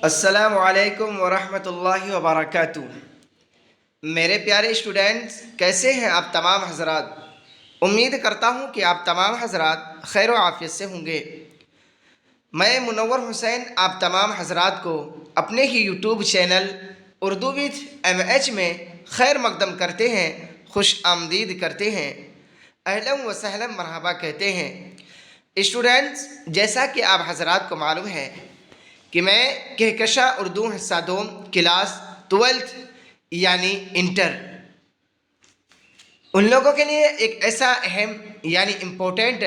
अस्सलामु अलैकुम वरहमतुल्लाहि वबरकातुहू। मेरे प्यारे स्टूडेंट्स, कैसे हैं आप तमाम हजरात। उम्मीद करता हूँ कि आप तमाम हजरात खैर व आफियत से होंगे। मैं मुनव्वर हुसैन आप तमाम हजरात को अपने ही YouTube channel Urdu with MH में खैर मकदम करते हैं, खुश आमदीद करते हैं, अहलन व सहलन मरहबा कहते हैं। स्टूडेंट्स, जैसा कि आप हजरात को मालूम है कि मैं कहकशा उर्दू हिस्सा दोम क्लास 12th यानी इंटर उन लोगों के लिए एक ऐसा अहम यानी इम्पोर्टेंट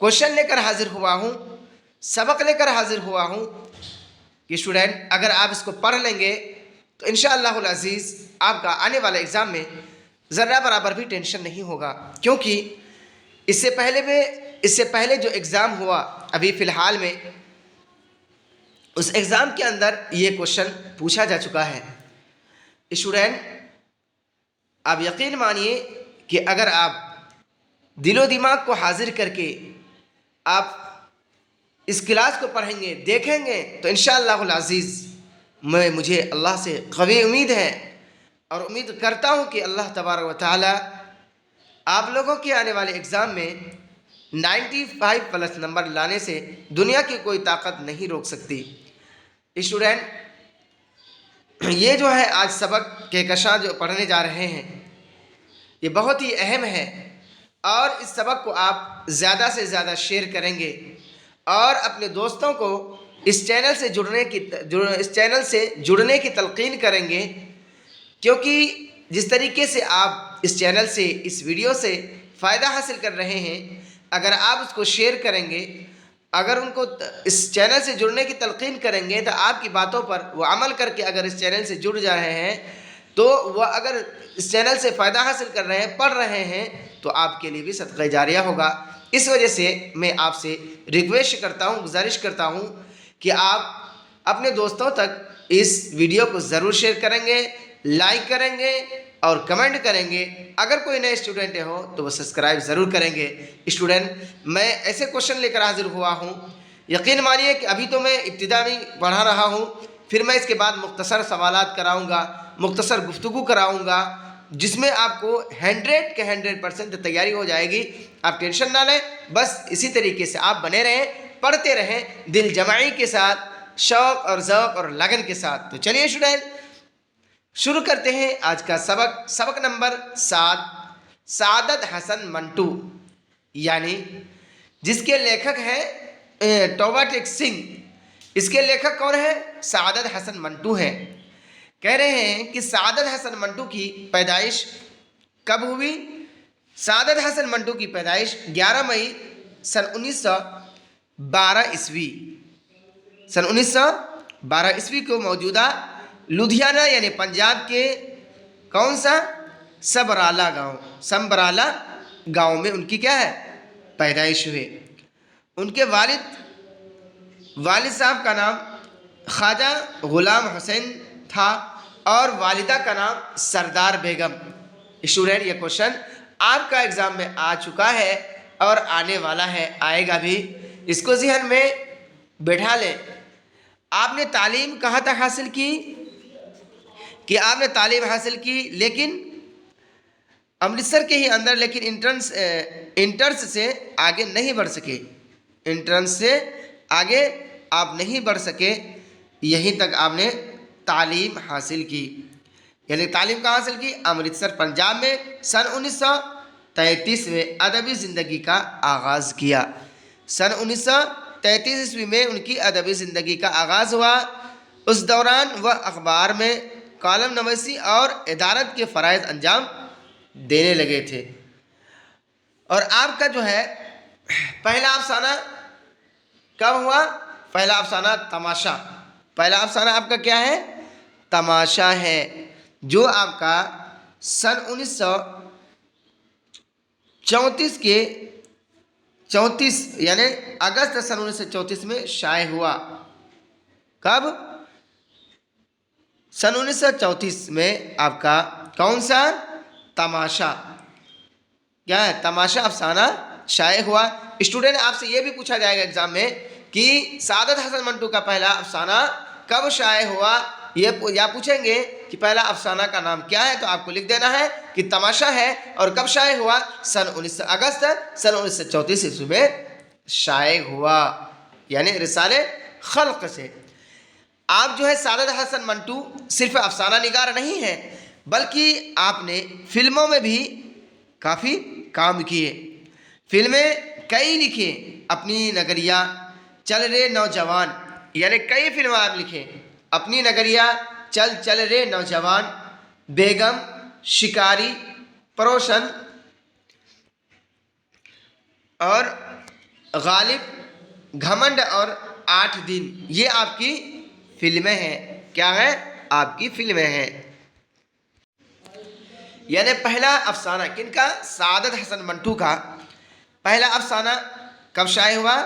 क्वेश्चन लेकर हाजिर हुआ हूँ, सबक लेकर हाजिर हुआ हूँ कि स्टूडेंट अगर आप इसको पढ़ लेंगे तो इंशाअल्लाहुल अज़ीज़ आपका आने वाले एग्ज़ाम में ज़र्रा बराबर भी टेंशन नहीं होगा। क्योंकि इससे पहले जो एग्ज़ाम हुआ अभी फ़िलहाल में, उस एग्ज़ाम के अंदर ये क्वेश्चन पूछा जा चुका है। स्टूडेंट, आप यकीन मानिए कि अगर आप दिलो दिमाग को हाजिर करके आप इस क्लास को पढ़ेंगे, देखेंगे, तो इंशाअल्लाहुल अज़ीज़ मुझे अल्लाह से क़वी उम्मीद है और उम्मीद करता हूँ कि अल्लाह तबारक व तआला आप लोगों के आने वाले एग्ज़ाम में 95+ नंबर लाने से दुनिया की कोई ताकत नहीं रोक सकती। स्टूडेंट, ये जो है आज सबक कहकशा जो पढ़ने जा रहे हैं, ये बहुत ही अहम है और इस सबक को आप ज़्यादा से ज़्यादा शेयर करेंगे और अपने दोस्तों को इस चैनल से जुड़ने की तलकीन करेंगे। क्योंकि जिस तरीके से आप इस चैनल से, इस वीडियो से फ़ायदा हासिल कर रहे हैं, अगर आप उसको शेयर करेंगे, अगर उनको इस चैनल से जुड़ने की तलकीन करेंगे, तो आपकी बातों पर वो अमल करके अगर इस चैनल से जुड़ जा रहे हैं, तो वह अगर इस चैनल से फ़ायदा हासिल कर रहे हैं, पढ़ रहे हैं, तो आपके लिए भी सदक़ा जारिया होगा। इस वजह से मैं आपसे रिक्वेस्ट करता हूँ, गुजारिश करता हूँ कि आप अपने दोस्तों तक इस वीडियो को ज़रूर शेयर करेंगे, लाइक करेंगे और कमेंट करेंगे। अगर कोई नए स्टूडेंट हो तो वो सब्सक्राइब ज़रूर करेंगे। स्टूडेंट, मैं ऐसे क्वेश्चन लेकर हाजिर हुआ हूँ, यकीन मानिए कि अभी तो मैं इब्तिदा में पढ़ा रहा हूँ, फिर मैं इसके बाद मुख्तसर सवालात कराऊँगा, मुख्तसर गुफ्तगू कराऊँगा, जिसमें आपको 100 के 100% तैयारी हो जाएगी। आप टेंशन ना लें, बस इसी तरीके से आप बने रहें, पढ़ते रहें दिल जमाई के साथ, शौक़ और ज़ौक़ और लगन के साथ। तो चलिए स्टूडेंट, शुरू करते हैं आज का सबक नंबर 7, सादत हसन मंटू, यानी जिसके लेखक हैं तौबा टेक सिंह। इसके लेखक कौन है? सादत हसन मंटू हैं। कह रहे हैं कि सादत हसन मंटू की पैदाइश कब हुई? सादत हसन मंटू की पैदाइश 11 मई सन 1912 ईस्वी, सन 1912 ईस्वी को मौजूदा लुधियाना यानी पंजाब के कौन सा समबराला गांव में उनकी क्या है? पैदाइश हुई। उनके वालिद साहब का नाम ख्वाजा गुलाम हुसैन था और वालिदा का नाम सरदार बेगम। स्टूडेंट, ये क्वेश्चन आपका एग्ज़ाम में आ चुका है और आने वाला है, आएगा भी। इसको ज़हन में बैठा लें। आपने तालीम कहाँ तक हासिल की? कि आपने तालीम हासिल की लेकिन अमृतसर के ही अंदर, लेकिन इंटर्स से आगे नहीं बढ़ सके। इंट्रेंस से आगे आप नहीं बढ़ सके, यहीं तक आपने तालीम हासिल की। यानी तालीम कहाँ हासिल की? अमृतसर पंजाब में। सन 1933 में अदबी ज़िंदगी का आगाज़ किया। सन 1933 ईस्वी में उनकी अदबी ज़िंदगी का आगाज़ हुआ। उस दौरान वह अखबार में कॉलम नवीसी और इदारत के फ़राइज़ अंजाम देने लगे थे। और आपका जो है पहला अफसाना कब हुआ? पहला अफसाना तमाशा। पहला अफसाना आपका क्या है? तमाशा है, जो आपका सन 1934 के 34 यानी अगस्त सन 1934 में शाये हुआ। कब? सन 1934 में आपका कौन सा? तमाशा। क्या है? तमाशा अफसाना शाये हुआ। स्टूडेंट, आपसे ये भी पूछा जाएगा एग्जाम में कि सादत हसन मंटू का पहला अफसाना कब शाये हुआ, ये या पूछेंगे कि पहला अफसाना का नाम क्या है, तो आपको लिख देना है कि तमाशा है। और कब शाये हुआ, सन 19 अगस्त सन 1934 ईस्वी में शाये हुआ, यानी रिसाले खल्क से। आप जो है सादत हसन मंटू सिर्फ अफसाना निगार नहीं है, बल्कि आपने फिल्मों में भी काफ़ी काम किए, फिल्में कई लिखे, अपनी नगरिया, चल रे नौजवान, यानी कई फिल्में आप लिखे, अपनी नगरिया, चल रे नौजवान, बेगम, शिकारी, परोशन और गालिब, घमंड और 8 दिन, ये आपकी फिल्में हैं। क्या है, आपकी फिल्में हैं। यानी पहला अफसाना किनका, सादत हसन मंटू का पहला अफसाना कब शाये हुआ।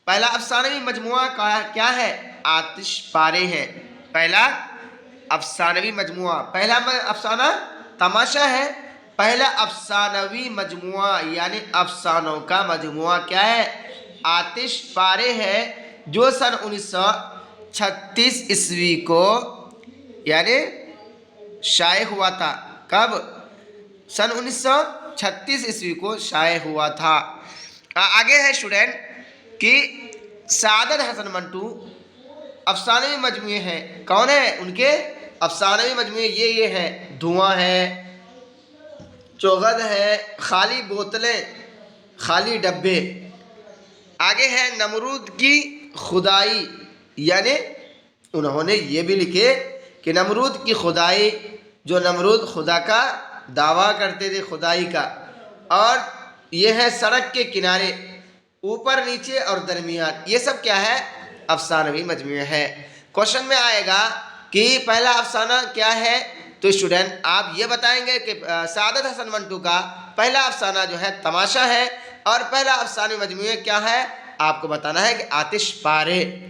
पहला अफसानवी मजमुआ का क्या है, आतिश पारे है। पहला अफसानवी मजमुआ, पहला अफसाना तमाशा है, पहला अफसानवी मजमुआ यानी अफसानों का मजमुआ क्या है, आतिश पारे है, जो सन 1936 ईस्वी को यानी शाये हुआ था। कब, सन 1936 ईस्वी को शाये हुआ था। आगे है स्टूडेंट कि सादत हसन मंटू अफसानवी मजमुए हैं, कौन है, उनके अफसानवी मजमुए ये हैं, धुआं है, चौगद है, खाली बोतलें, खाली डब्बे। आगे है नमरूद की खुदाई, यानी उन्होंने ये भी लिखे कि नमरूद की खुदाई, जो नमरूद खुदा का दावा करते थे खुदाई का। और ये है सड़क के किनारे, ऊपर नीचे और दरमियान, ये सब क्या है, अफसानवी मजमुए है। क्वेश्चन में आएगा कि पहला अफसाना क्या है, तो स्टूडेंट आप ये बताएंगे कि सादत हसन मंटू का पहला अफसाना जो है तमाशा है, और पहला अफसानवी मजमुए क्या है, आपको बताना है कि आतिश पारे।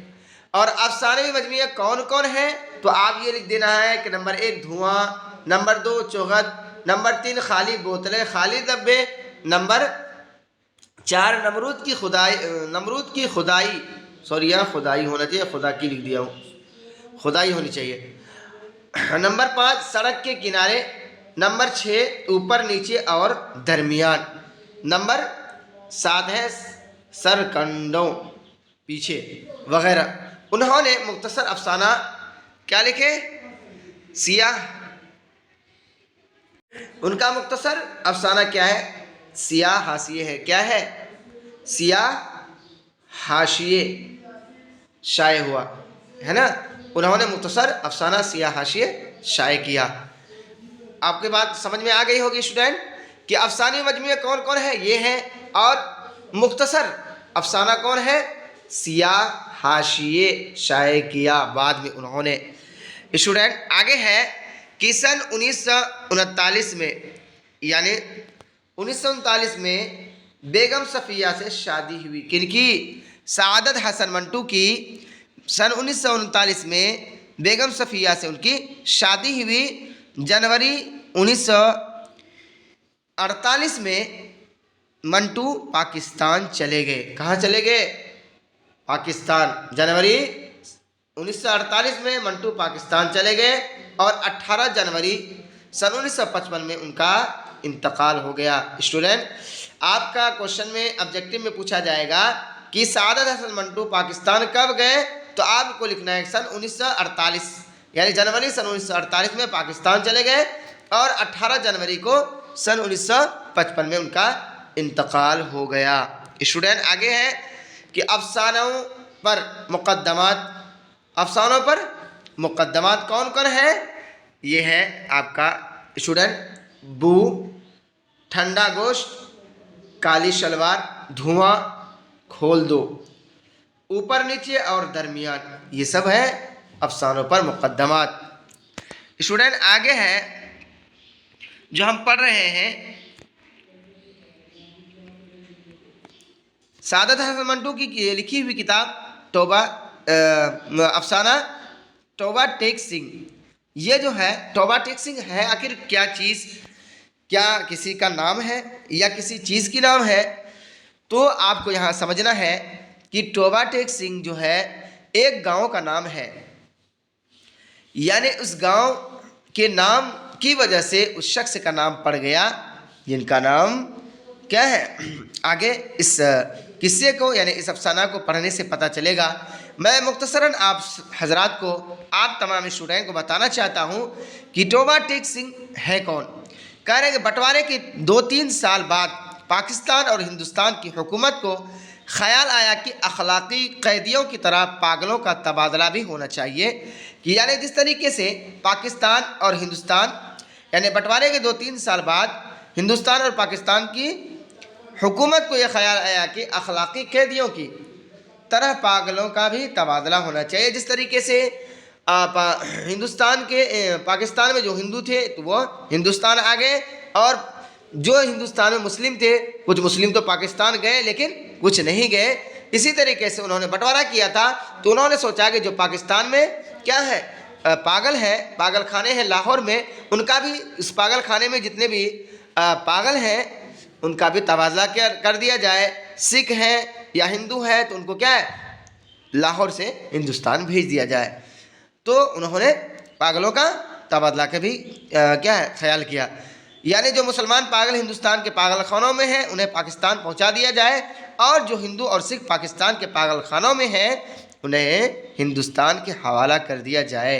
और अफसानवी मजमुए कौन कौन है, तो आप ये लिख देना है कि नंबर 1 धुआं, नंबर 2 चौगद, नंबर 3 खाली बोतलें, खाली डब्बे, नंबर 4 नमरूद की खुदाई, सॉरी यहाँ खुदाई होना चाहिए, खुदा की लिख दिया हूँ, खुदाई होनी चाहिए। नंबर 5 सड़क के किनारे, नंबर 6 ऊपर नीचे और दरमियान, नंबर 7 है सरकंडों पीछे वगैरह। उन्होंने मुख्तसर अफसाना क्या लिखे, सियाह, उनका मुख्तसर अफसाना क्या है, सियाह हाशिए है। क्या है, सियाह हाशिए शाये हुआ है ना। उन्होंने मुख्तसर अफसाना सियाह हाशिए शाये किया। आपके बात समझ में आ गई होगी स्टूडेंट कि अफसानी मजमुए कौन कौन है, ये हैं, और मुख्तसर अफसाना कौन है, सियाह हाशिए शाये किया बाद में उन्होंने। स्टूडेंट आगे है कि सन 1939 में, यानी 1939 में बेगम सफ़िया से शादी हुई। किनकी, सादत हसन मंटू की सन 1939 में बेगम सफ़िया से उनकी शादी हुई। जनवरी 1948 में मंटू पाकिस्तान चले गए। कहाँ चले गए, पाकिस्तान। जनवरी 1948 में मंटू पाकिस्तान चले गए, और 18 जनवरी सन 1955 में उनका इंतकाल हो गया। स्टूडेंट आपका क्वेश्चन में ऑब्जेक्टिव में पूछा जाएगा कि सादत हसन मंटू पाकिस्तान कब गए, तो आपको लिखना है सन 1948, यानी जनवरी सन 1948 में पाकिस्तान चले गए, और 18 जनवरी को सन 1955 में उनका इंतकाल हो गया। स्टूडेंट आगे है कि अफसानों पर मुक़द्दमात कौन कौन है, ये है आपका स्टूडेंट बू, ठंडा गोश्त, काली शलवार, धुआं, खोल दो, ऊपर नीचे और दरमियान, ये सब है अफसानों पर मुक़द्दमात। स्टूडेंट आगे है जो हम पढ़ रहे हैं, सादत हसन मंटू की लिखी हुई किताब तौबा अफसाना तौबा टेक सिंह। ये जो है तौबा टेक सिंह है आखिर क्या चीज़, क्या किसी का नाम है या किसी चीज़ की नाम है, तो आपको यहाँ समझना है कि तौबा टेक सिंह जो है एक गांव का नाम है। यानी उस गांव के नाम की वजह से उस शख्स का नाम पड़ गया जिनका नाम क्या है। आगे इस किस्से को यानी इस अफसाना को पढ़ने से पता चलेगा। मैं मुख्तसरन आप हजरात को, आप तमाम स्टूडेंट को बताना चाहता हूँ कि टोबा टेक सिंह है कौन। कह रहे हैं कि बंटवारे के 2-3 साल बाद पाकिस्तान और हिंदुस्तान की हुकूमत को ख्याल आया कि अखलाकी कैदियों की तरह पागलों का तबादला भी होना चाहिए। कि यानी जिस तरीके से पाकिस्तान और हिंदुस्तान यानी बंटवारे के 2-3 साल बाद हिंदुस्तान और पाकिस्तान की हुकूमत को यह ख्याल आया कि अखलाकी कैदियों की तरह पागलों का भी तबादला होना चाहिए। जिस तरीके से हिंदुस्तान के पाकिस्तान में जो हिंदू थे तो वो हिंदुस्तान आ गए, और जो हिंदुस्तान में मुस्लिम थे, कुछ मुस्लिम तो पाकिस्तान गए लेकिन कुछ नहीं गए। इसी तरीके से उन्होंने बंटवारा किया था, तो उन्होंने सोचा कि जो पाकिस्तान में क्या है पागल है, पागल खाने हैं लाहौर में, उनका भी इस पागल खाने में जितने भी पागल हैं उनका भी तबादला कर दिया जाए। सिख हैं या हिंदू है तो उनको क्या है लाहौर से हिंदुस्तान भेज दिया जाए। तो उन्होंने पागलों का तबादला का भी क्या है ख्याल किया। यानी जो मुसलमान पागल हिंदुस्तान के पागल खानों में हैं उन्हें पाकिस्तान पहुंचा दिया जाए, और जो हिंदू और सिख पाकिस्तान के पागल खानों में हैं उन्हें हिंदुस्तान के हवाला कर दिया जाए।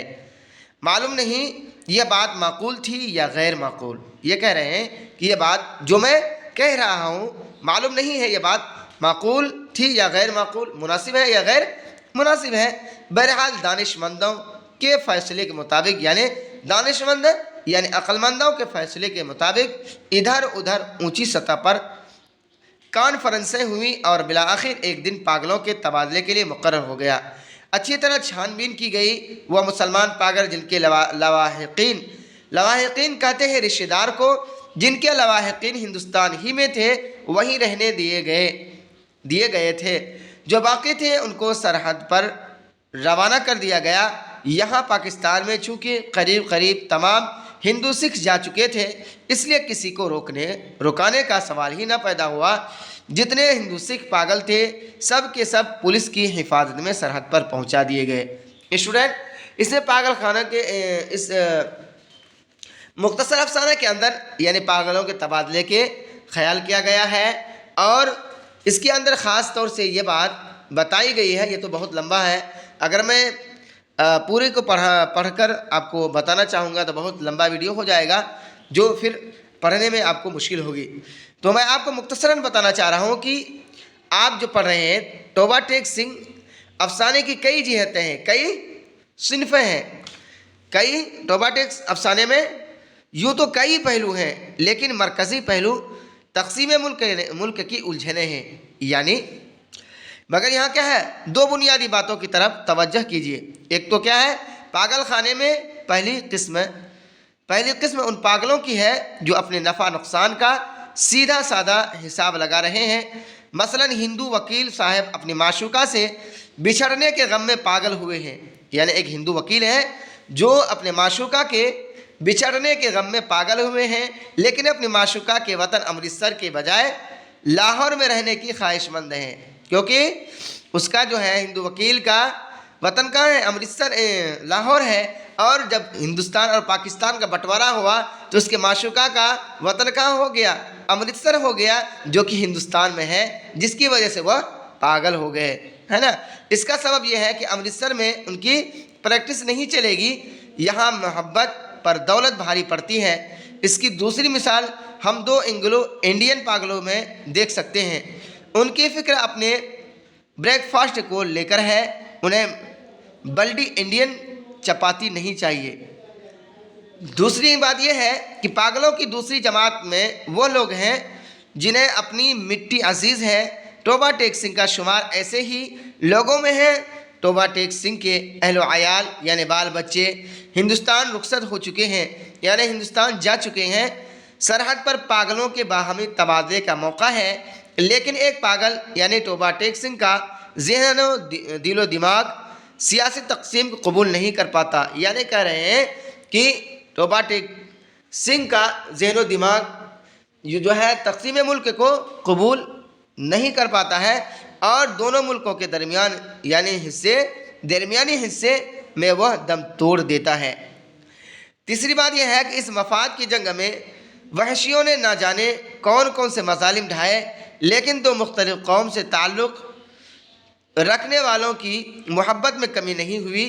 मालूम नहीं यह बात माकूल थी या गैर माकूल। ये कह रहे हैं कि यह बात जो मैं कह रहा हूँ मालूम नहीं है, यह बात माकूल थी या गैर माकूल, मुनासिब है या गैर मुनासिब है। बहरहाल दानिशमंदों के फ़ैसले के मुताबिक, यानी दानिशमंद यानी अक्लमंदों के फ़ैसले के मुताबिक इधर उधर ऊंची सतह पर कॉन्फ्रेंसें हुई और बिला आखिर एक दिन पागलों के तबादले के लिए मुकर्रर हो गया। अच्छी तरह छानबीन की गई। वह मुसलमान पागल जिनके लवाहिकीन कहते हैं रिश्तेदार को, जिनके लवाहिकीन हिंदुस्तान ही में थे वहीं रहने दिए गए थे। जो बाकी थे उनको सरहद पर रवाना कर दिया गया। यहाँ पाकिस्तान में चूँकि करीब करीब तमाम हिंदू सिख जा चुके थे, इसलिए किसी को रुकाने का सवाल ही ना पैदा हुआ। जितने हिंदू सिख पागल थे सब के सब पुलिस की हिफाजत में सरहद पर पहुंचा दिए गए। स्टूडेंट, इसलिए पागल खाना के इस मुख्तसर अफसाने के अंदर यानी पागलों के तबादले के ख्याल किया गया है, और इसके अंदर ख़ास तौर से ये बात बताई गई है। ये तो बहुत लंबा है, अगर मैं पूरे को पढ़कर आपको बताना चाहूँगा तो बहुत लंबा वीडियो हो जाएगा, जो फिर पढ़ने में आपको मुश्किल होगी। तो मैं आपको मुख्तसरन बताना चाह रहा हूँ कि आप जो पढ़ रहे हैं टोबा टेक सिंह अफसाने की कई जिहतें हैं, कई सिनफ़ें हैं। कई टोबा टेक अफसाने में यूँ तो कई पहलू हैं, लेकिन मरकज़ी पहलू तक़सीम मुल्क की उलझनें हैं। यानी मगर यहाँ क्या है, 2 बुनियादी बातों की तरफ तवज्जो कीजिए। एक तो क्या है, पागल खाने में पहली किस्म उन पागलों की है जो अपने नफ़ा नुकसान का सीधा साधा हिसाब लगा रहे हैं। मसलन हिंदू वकील साहब अपनी माशूका से बिछड़ने के गम में पागल हुए हैं। यानी एक हिंदू वकील है जो अपने माशूका के बिछड़ने के गम में पागल हुए हैं, लेकिन अपनी माशूका के वतन अमृतसर के बजाय लाहौर में रहने की ख्वाहिशमंद हैं, क्योंकि उसका जो है हिंदू वकील का वतन कहाँ है, अमृतसर लाहौर है। और जब हिंदुस्तान और पाकिस्तान का बंटवारा हुआ तो उसके माशूका का वतन कहाँ हो गया, अमृतसर हो गया, जो कि हिंदुस्तान में है, जिसकी वजह से वह पागल हो गए, है ना। इसका सबब यह है कि अमृतसर में उनकी प्रैक्टिस नहीं चलेगी, यहाँ मोहब्बत पर दौलत भारी पड़ती है। इसकी दूसरी मिसाल हम 2 एंग्लो इंडियन पागलों में देख सकते हैं। उनकी फ़िक्र अपने ब्रेकफास्ट को लेकर है, उन्हें बल्डी इंडियन चपाती नहीं चाहिए। दूसरी बात यह है कि पागलों की दूसरी जमात में वो लोग हैं जिन्हें अपनी मिट्टी अजीज़ है। टोबा टेक सिंह का शुमार ऐसे ही लोगों में है। टोबा टेक सिंह के अहलो अयाल यानी बाल बच्चे हिंदुस्तान रुखसत हो चुके हैं, यानी हिंदुस्तान जा चुके हैं। सरहद पर पागलों के बाहमी तबादले का मौका है, लेकिन एक पागल यानी टोबा टेक सिंह का ज़हन दिलो दिमाग सियासी तकसीम को कबूल नहीं कर पाता। यानी कह रहे हैं कि टोबा टेक सिंह का ज़हन दिमाग ये जो है तकसीम मुल्क को कबूल नहीं कर पाता है, और दोनों मुल्कों के दरमियानी हिस्से में वह दम तोड़ देता है। तीसरी बात यह है कि इस मफाद की जंग में वहशियों ने ना जाने कौन कौन से मजालिम ढाए, लेकिन तो मुख्तलिफ कौम से ताल्लुक़ रखने वालों की मोहब्बत में कमी नहीं हुई।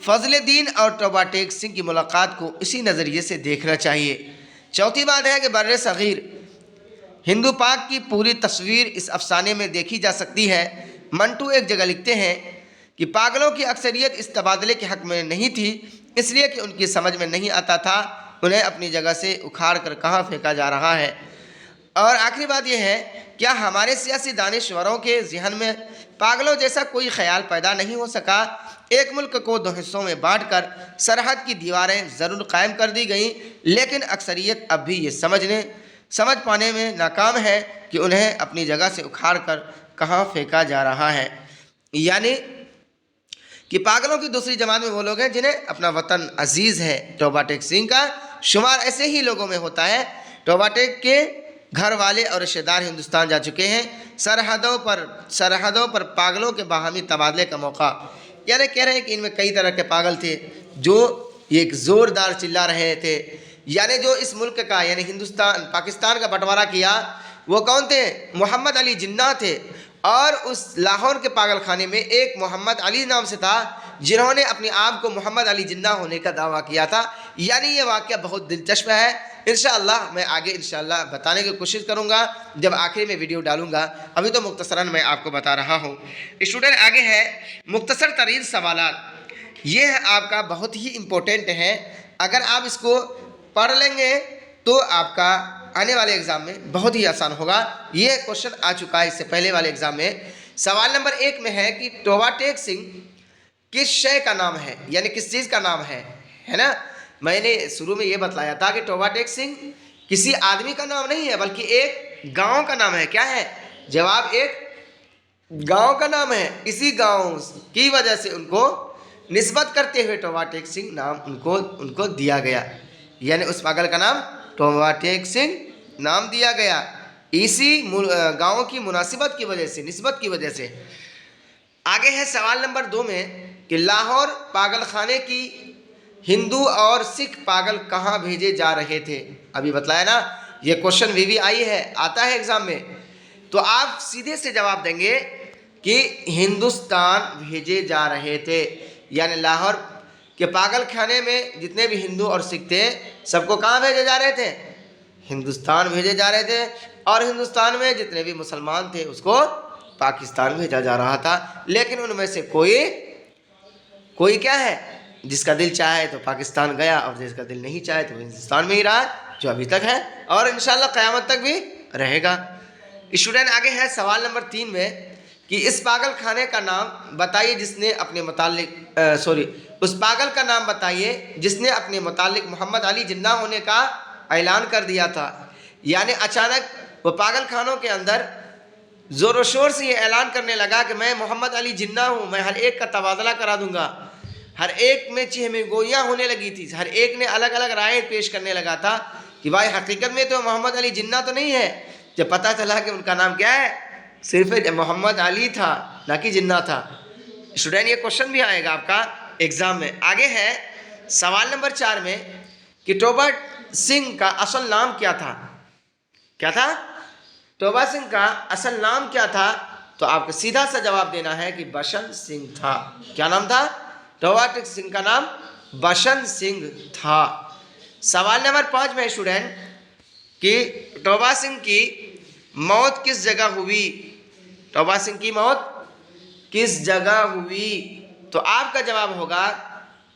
फजल दीन और तोबा टेक सिंह की मुलाकात को इसी नज़रिए से देखना चाहिए। चौथी बात है कि बर्रे सग़ीर हिंदू पाक की पूरी तस्वीर इस अफसाने में देखी जा सकती है। मंटू एक जगह लिखते हैं कि पागलों की अक्सरियत इस तबादले के हक़ में नहीं थी, इसलिए कि उनकी समझ में नहीं आता था उन्हें अपनी जगह से उखाड़ कर कहाँ फेंका जा रहा है। और आखिरी बात यह है, क्या हमारे सियासी दानिश्वरों के जहन में पागलों जैसा कोई ख्याल पैदा नहीं हो सका? एक मुल्क को दो हिस्सों में बांटकर सरहद की दीवारें ज़रूर कायम कर दी गईं, लेकिन अक्सरियत अब भी ये समझ पाने में नाकाम है कि उन्हें अपनी जगह से उखाड़ कर कहाँ फेंका जा रहा है। यानी कि पागलों की दूसरी जमात में वो लोग हैं जिन्हें अपना वतन अजीज़ है। तोबा टेक सिंह का शुमार ऐसे ही लोगों में होता है। तोबा टेक के घर वाले और रिश्तेदार हिंदुस्तान जा चुके हैं। सरहदों पर पागलों के बाहमी तबादले का मौका, यानी कह रहे हैं कि इनमें कई तरह के पागल थे जो एक ज़ोरदार चिल्ला रहे थे। यानी जो इस मुल्क का यानी पाकिस्तान का बंटवारा किया वो कौन थे? मोहम्मद अली जिन्ना थे। और उस लाहौर के पागल खाने में एक मोहम्मद अली नाम से था जिन्होंने अपने आप को मोहम्मद अली जिन्ना होने का दावा किया था। यानी ये वाक़या बहुत दिलचस्प है। इंशाअल्लाह मैं आगे इंशाअल्लाह बताने की कोशिश करूँगा जब आखिरी में वीडियो डालूँगा। अभी तो मुख्तसरन मैं आपको बता रहा हूँ। स्टूडेंट आगे है मुख्तसर तरीन सवालात। ये है आपका बहुत ही इम्पोर्टेंट है। अगर आप इसको पढ़ लेंगे तो आपका आने वाले एग्ज़ाम में बहुत ही आसान होगा। ये क्वेश्चन आ चुका है इससे पहले वाले एग्ज़ाम में। सवाल नंबर 1 में है कि तोबा टेक सिंह किस शय का नाम है, यानी किस चीज़ का नाम है ना। मैंने शुरू में ये बतलाया था कि तोबा टेक सिंह किसी आदमी का नाम नहीं है बल्कि एक गांव का नाम है। क्या है जवाब? एक गांव का नाम है। इसी गांव की वजह से उनको निस्बत करते हुए तोबा टेक सिंह नाम उनको दिया गया। यानी उस पागल का नाम तोबा टेक सिंह नाम दिया गया इसी गांव की मुनासिबत की वजह से, निस्बत की वजह से। आगे है सवाल नंबर 2 में कि लाहौर पागल खाने की हिंदू और सिख पागल कहाँ भेजे जा रहे थे। अभी बतलाया ना, ये क्वेश्चन VVI है, आता है एग्ज़ाम में। तो आप सीधे से जवाब देंगे कि हिंदुस्तान भेजे जा रहे थे। यानी लाहौर के पागल खाने में जितने भी हिंदू और सिख थे सबको कहाँ भेजे जा रहे थे? हिंदुस्तान भेजे जा रहे थे। और हिंदुस्तान में जितने भी मुसलमान थे उसको पाकिस्तान भेजा जा रहा था। लेकिन उनमें से कोई क्या है, जिसका दिल चाहे तो पाकिस्तान गया और जिसका दिल नहीं चाहे तो हिंदुस्तान में ही रहा, जो अभी तक है और इंशाल्लाह क़यामत तक भी रहेगा। स्टूडेंट आगे है सवाल नंबर 3 में कि इस पागल खाने का नाम बताइए जिसने अपने उस पागल का नाम बताइए जिसने अपने मुतालिक मोहम्मद अली जिन्ना होने का ऐलान कर दिया था। यानी अचानक वो पागल खानों के अंदर ज़ोर शोर से ये ऐलान करने लगा कि मैं मोहम्मद अली जिन्ना हूँ, मैं हर एक का तबादला करा दूँगा। हर एक में चहमगोइयाँ होने लगी थी, हर एक ने अलग अलग राय पेश करने लगा था कि भाई हकीकत में तो मोहम्मद अली जिन्ना तो नहीं है। जब पता चला कि उनका नाम क्या है, सिर्फ मोहम्मद अली था, ना कि जिन्ना था। स्टूडेंट ये क्वेश्चन भी आएगा आपका एग्ज़ाम में। आगे है सवाल नंबर 4 में कि तोबा सिंह का असल नाम क्या था? क्या था? तोबा सिंह का असल नाम क्या था? तो आपको सीधा सा जवाब देना है कि बसंत सिंह था। क्या नाम था? तोबा टेक सिंह का नाम बसंत सिंह था। सवाल नंबर 5 में स्टूडेंट कि तोबा सिंह की मौत किस जगह हुई? तोबा सिंह की मौत किस जगह हुई? तो आपका जवाब होगा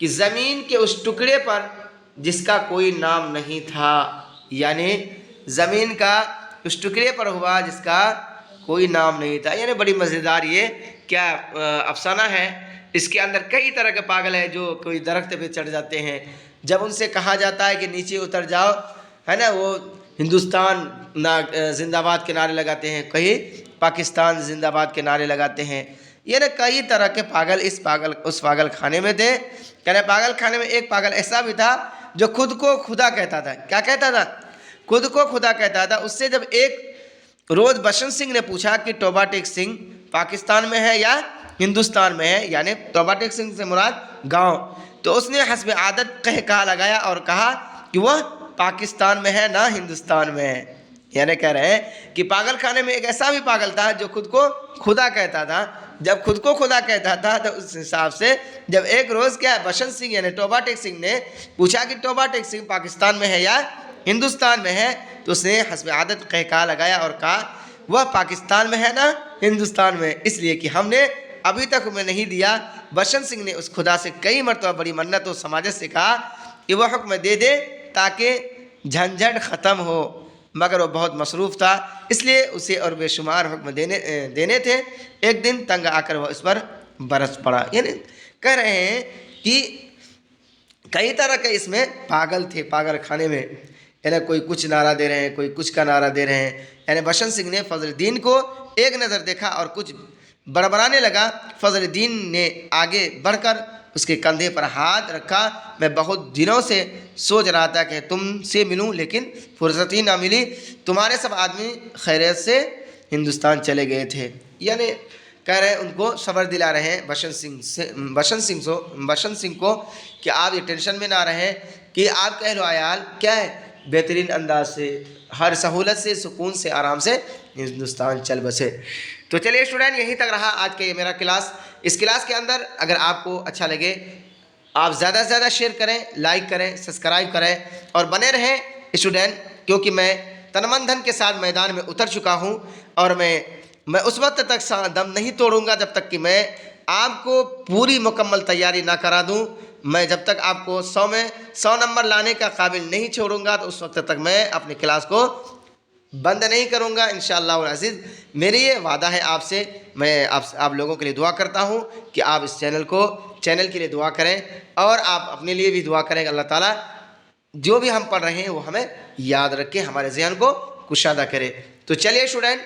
कि ज़मीन के उस टुकड़े पर जिसका कोई नाम नहीं था। यानी ज़मीन का उस टुकड़े पर हुआ जिसका कोई नाम नहीं था। यानी बड़ी मज़ेदार ये क्या अफसाना है। इसके अंदर कई तरह के पागल हैं जो कोई दरख्त पे चढ़ जाते हैं, जब उनसे कहा जाता है कि नीचे उतर जाओ, है ना, वो हिंदुस्तान जिंदाबाद के नारे लगाते हैं, कहीं पाकिस्तान जिंदाबाद के नारे लगाते हैं। ये ना कई तरह के पागल उस पागल खाने में थे। कहने पागल खाने में एक पागल ऐसा भी था जो खुद को खुदा कहता था। क्या कहता था? खुद को खुदा कहता था। उससे जब एक रोज़ बसंत सिंह ने पूछा कि तोबा टेक सिंह पाकिस्तान में है या हिंदुस्तान में है, यानी तौबा टेक सिंह से मुराद गांव। तो उसने हस्ब आदत कहा लगाया और कहा कि वह पाकिस्तान में है ना हिंदुस्तान में है। यानी कह रहे हैं कि पागल खाने में एक ऐसा भी पागल था जो खुद को खुदा कहता था। जब खुद को खुदा कहता था तो उस हिसाब से जब एक रोज़ क्या बसंत सिंह यानी तौबा टेक सिंह ने पूछा कि तौबा टेक सिंह पाकिस्तान में है या हिंदुस्तान में है, तो उसने हस्ब आदत कहा लगाया और कहा वह पाकिस्तान में है ना हिंदुस्तान में, इसलिए कि हमने अभी तक हुक्म नहीं दिया। बसंत सिंह ने उस खुदा से कई मरतबा बड़ी मन्नत और समाजत से कहा कि वह हुक्म दे दे ताकि झंझट ख़त्म हो, मगर वो बहुत मसरूफ़ था, इसलिए उसे और बेशुमार हुक्म देने थे। एक दिन तंग आकर वह इस पर बरस पड़ा। यानी कह रहे हैं कि कई तरह के इसमें पागल थे पागल खाने में, यानी कोई कुछ नारा दे रहे हैं, कोई कुछ का नारा दे रहे हैं। यानी बसंत सिंह ने फजलुद्दीन को एक नज़र देखा और कुछ बड़बड़ाने लगा। फजलुद्दीन ने आगे बढ़कर उसके कंधे पर हाथ रखा। मैं बहुत दिनों से सोच रहा था कि तुमसे मिलूं, लेकिन फुर्सत ही ना मिली। तुम्हारे सब आदमी खैरियत से हिंदुस्तान चले गए थे। यानी कह रहे हैं उनको सब्र दिला रहे हैं बसंत सिंह को कि आप ये टेंशन में ना रहें कि आपका अहल आयाल क्या है बेहतरीन अंदाज से हर सहूलत से सुकून से आराम से हिंदुस्तान चल बसे। तो चलिए स्टूडेंट, यहीं तक रहा आज का ये मेरा क्लास। इस क्लास के अंदर अगर आपको अच्छा लगे आप ज़्यादा से ज़्यादा शेयर करें, लाइक करें, सब्सक्राइब करें और बने रहें स्टूडेंट, क्योंकि मैं तन मन धन के साथ मैदान में उतर चुका हूँ और मैं उस वक्त तक दम नहीं तोड़ूंगा जब तक कि मैं आपको पूरी मुकम्मल तैयारी ना करा दूँ। मैं जब तक आपको 100 में 100 नंबर लाने का काबिल नहीं छोड़ूंगा तो उस वक्त तक मैं अपनी क्लास को बंद नहीं करूंगा इंशाअल्लाह अज़ीज़। मेरी ये वादा है आपसे। मैं आप लोगों के लिए दुआ करता हूँ कि आप इस चैनल के लिए दुआ करें और आप अपने लिए भी दुआ करें। अल्लाह ताला जो भी हम पढ़ रहे हैं वो हमें याद रख के हमारे ज़हन को कुशादा करे। तो चलिए स्टूडेंट,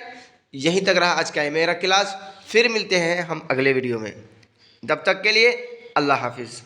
यहीं तक रहा आज का मेरा क्लास। फिर मिलते हैं हम अगले वीडियो में, तब तक के लिए अल्लाह हाफिज़।